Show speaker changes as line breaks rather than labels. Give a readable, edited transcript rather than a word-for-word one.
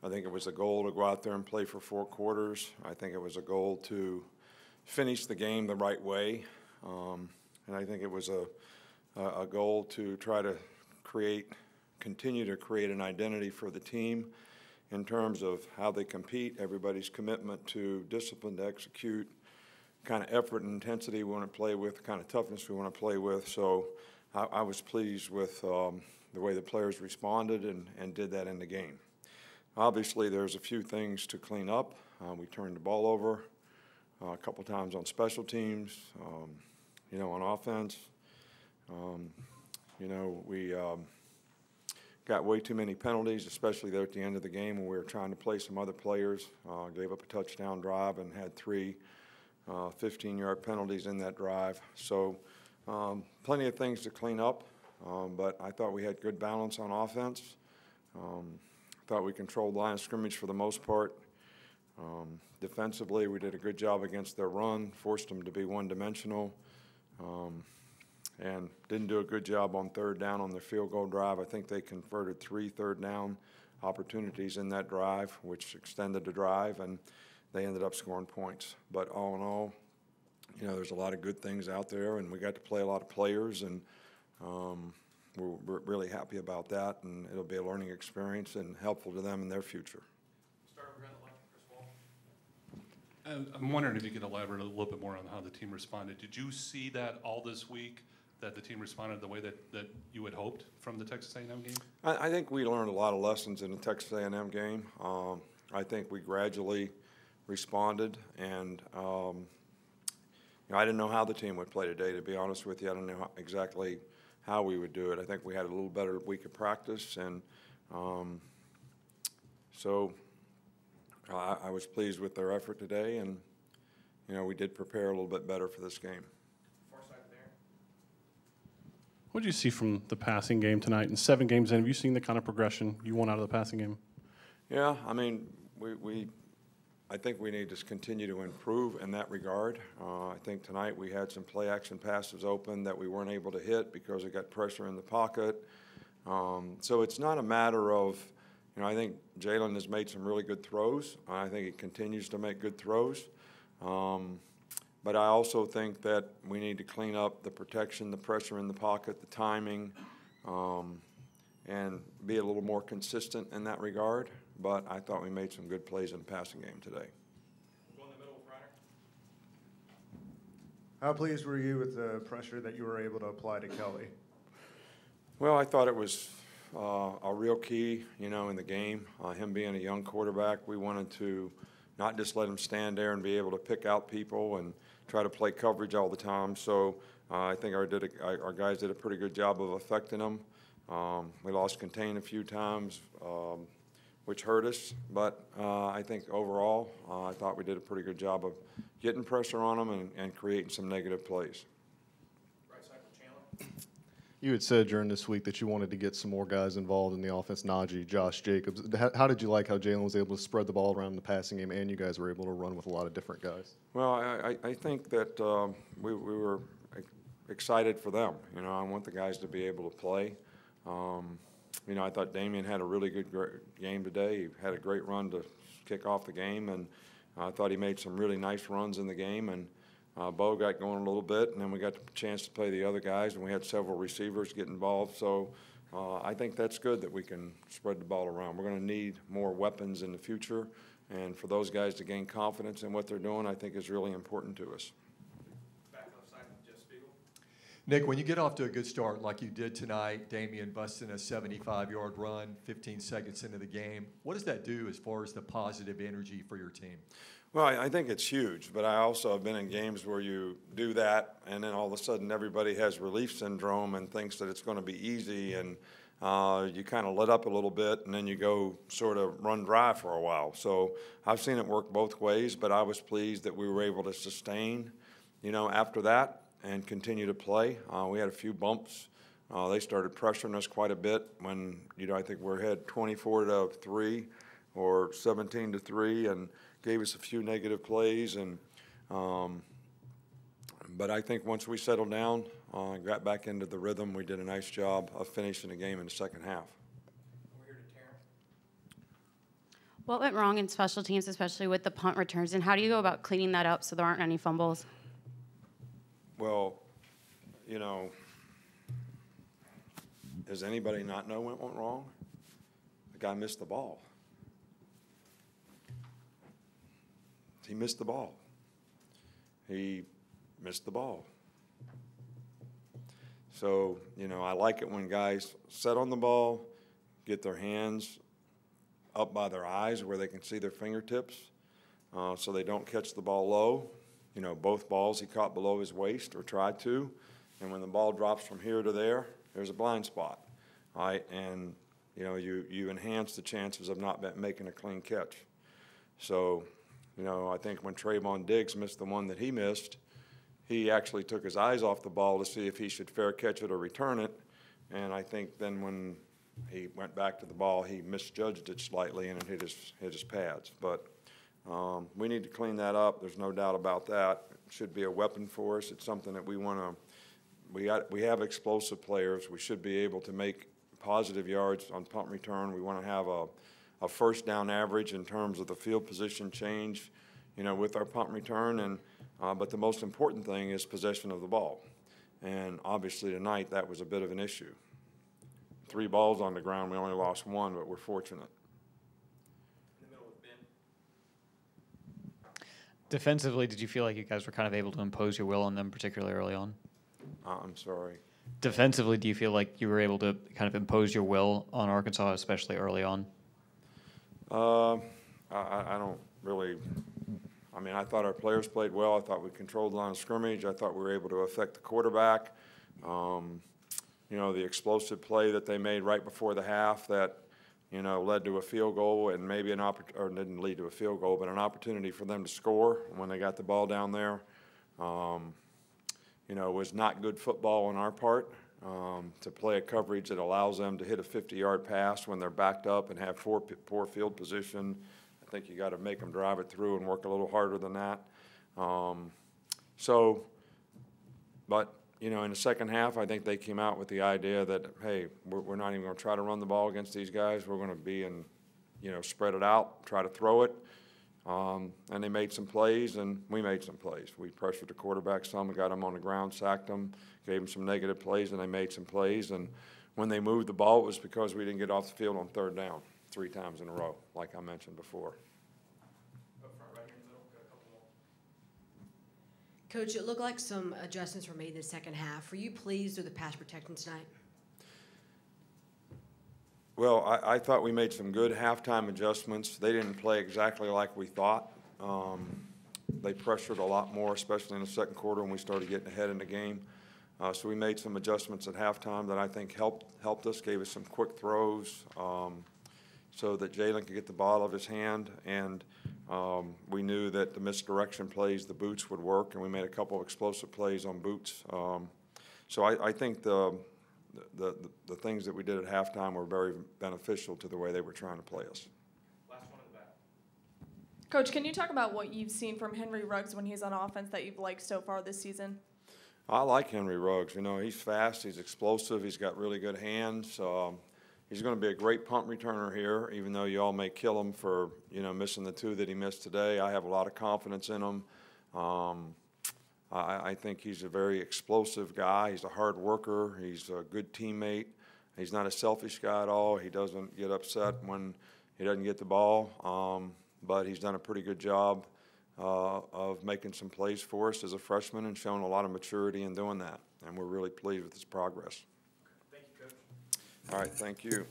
I think it was a goal to go out there and play for 4 quarters. I think it was a goal to finish the game the right way. And I think it was a goal to try to continue to create an identity for the team in terms of how they compete, everybody's commitment to discipline to execute, kind of effort and intensity we want to play with, kind of toughness we want to play with. So I was pleased with the way the players responded and did that in the game. Obviously, there's a few things to clean up. We turned the ball over a couple times on special teams, on offense. We got way too many penalties, especially there at the end of the game when we were trying to play some other players. Gave up a touchdown drive and had 3 15-yard penalties in that drive. So plenty of things to clean up, but I thought we had good balance on offense. Thought we controlled the line of scrimmage for the most part. Defensively, we did a good job against their run, forced them to be one-dimensional, and didn't do a good job on 3rd down on their field goal drive. I think they converted 3 third down opportunities in that drive, which extended the drive, and they ended up scoring points. But all in all, there's a lot of good things out there, and we got to play a lot of players, and we're really happy about that, and it'll be a learning experience and helpful to them in their future.
I'm wondering if you could elaborate a little bit more on how the team responded. Did you see that all this week, that the team responded the way that you had hoped from the Texas A&M game?
I think we learned a lot of lessons in the Texas A&M game. I think we gradually responded, and I didn't know how the team would play today, to be honest with you. I didn't know exactly how we would do it. I think we had a little better week of practice, and so I was pleased with their effort today, and we did prepare a little bit better for this game.
What did you see from the passing game tonight? In 7 games in, have you seen the kind of progression you want out of the passing game?
Yeah, I mean, I think we need to continue to improve in that regard. I think tonight we had some play-action passes open that we weren't able to hit because we got pressure in the pocket. So it's not a matter of, I think Jalen has made some really good throws. I think he continues to make good throws. But I also think that we need to clean up the protection, the pressure in the pocket, the timing, and be a little more consistent in that regard. But I thought we made some good plays in the passing game today.
Go in the middle with Ryder.
How pleased were you with the pressure that you were able to apply to Kelly?
Well, I thought it was a real key, in the game. Him being a young quarterback, we wanted to not just let him stand there and be able to pick out people and try to play coverage all the time. So I think our guys did a pretty good job of affecting him. We lost contain a few times, which hurt us. But I think overall, I thought we did a pretty good job of getting pressure on him and creating some negative plays.
Right side with Chandler.
You had said during this week that you wanted to get some more guys involved in the offense, Najee, Josh Jacobs. How did you like how Jalen was able to spread the ball around in the passing game, and you guys were able to run with a lot of different guys?
Well, I think that we were excited for them. I want the guys to be able to play. I thought Damian had a really good game today. He had a great run to kick off the game, and I thought he made some really nice runs in the game. And Bo got going a little bit, and then we got the chance to play the other guys, and we had several receivers get involved. So I think that's good that we can spread the ball around. We're going to need more weapons in the future, and for those guys to gain confidence in what they're doing, I think is really important to us.
Back left side with Jeff Spiegel.
Nick, when you get off to a good start like you did tonight, Damian busting a 75-yard run 15 seconds into the game, what does that do as far as the positive energy for your team?
Well, I think it's huge, but I also have been in games where you do that, and then all of a sudden everybody has relief syndrome and thinks that it's going to be easy, and you kind of let up a little bit, and then you go sort of run dry for a while. So I've seen it work both ways, but I was pleased that we were able to sustain, after that and continue to play. We had a few bumps. They started pressuring us quite a bit when, I think we're ahead 24-3 or 17-3, and gave us a few negative plays, and but I think once we settled down, got back into the rhythm, we did a nice job of finishing the game in the second half.
We're here to Taryn.
What went wrong in special teams, especially with the punt returns, and how do you go about cleaning that up so there aren't any fumbles?
Well, you know, does anybody not know what went wrong? The guy missed the ball. He missed the ball. He missed the ball. So, you know, I like it when guys set on the ball, get their hands up by their eyes where they can see their fingertips, so they don't catch the ball low. You know, both balls he caught below his waist or tried to, and when the ball drops from here to there, there's a blind spot, all right? And, you know, you enhance the chances of not making a clean catch. So, you know, I think when Trayvon Diggs missed the one that he missed, he actually took his eyes off the ball to see if he should fair catch it or return it, and I think then when he went back to the ball, he misjudged it slightly and it hit his pads. But we need to clean that up. There's no doubt about that. It should be a weapon for us. It's something that we want to. We have explosive players. We should be able to make positive yards on punt return. We want to have a first down average in terms of the field position change, you know, with our punt return. And but the most important thing is possession of the ball. And obviously tonight that was a bit of an issue. 3 balls on the ground, we only lost 1, but we're fortunate.
In the middle with Ben.
Defensively, did you feel like you guys were kind of able to impose your will on them, particularly early on?
I'm sorry.
Defensively, do you feel like you were able to kind of impose your will on Arkansas, especially early on?
I don't really. I mean, I thought our players played well. I thought we controlled the line of scrimmage. I thought we were able to affect the quarterback. You know, the explosive play that they made right before the half that, you know, led to a field goal and maybe or didn't lead to a field goal, but an opportunity for them to score when they got the ball down there. You know, was not good football on our part to play a coverage that allows them to hit a 50-yard pass when they're backed up and have poor field position. I think you got to make them drive it through and work a little harder than that. But you know, in the second half, I think they came out with the idea that, hey, we're not even going to try to run the ball against these guys. We're going to be in, you know, spread it out, try to throw it. And they made some plays, and we made some plays. We pressured the quarterback some, got him on the ground, sacked him, gave him some negative plays, and they made some plays. And when they moved the ball, it was because we didn't get off the field on 3rd down 3 times in a row, like I mentioned before.
Up front, right here in the middle. Got a couple more.
Coach, it looked like some adjustments were made in the second half. Were you pleased with the pass protection tonight?
Well, I thought we made some good halftime adjustments. They didn't play exactly like we thought. They pressured a lot more, especially in the second quarter when we started getting ahead in the game. So we made some adjustments at halftime that I think helped us, gave us some quick throws so that Jalen could get the ball out of his hand. And we knew that the misdirection plays, the boots would work, and we made a couple of explosive plays on boots. So I think the things that we did at halftime were very beneficial to the way they were trying to play us.
Last one in the back.
Coach, can you talk about what you've seen from Henry Ruggs when he's on offense that you've liked so far this season?
I like Henry Ruggs. You know, he's fast, he's explosive, he's got really good hands. He's going to be a great punt returner here, even though you all may kill him for, you know, missing the 2 that he missed today. I have a lot of confidence in him. I think he's a very explosive guy. He's a hard worker. He's a good teammate. He's not a selfish guy at all. He doesn't get upset when he doesn't get the ball, but he's done a pretty good job of making some plays for us as a freshman and showing a lot of maturity in doing that, and we're really pleased with his progress.
Thank you, Coach.
All right, thank you.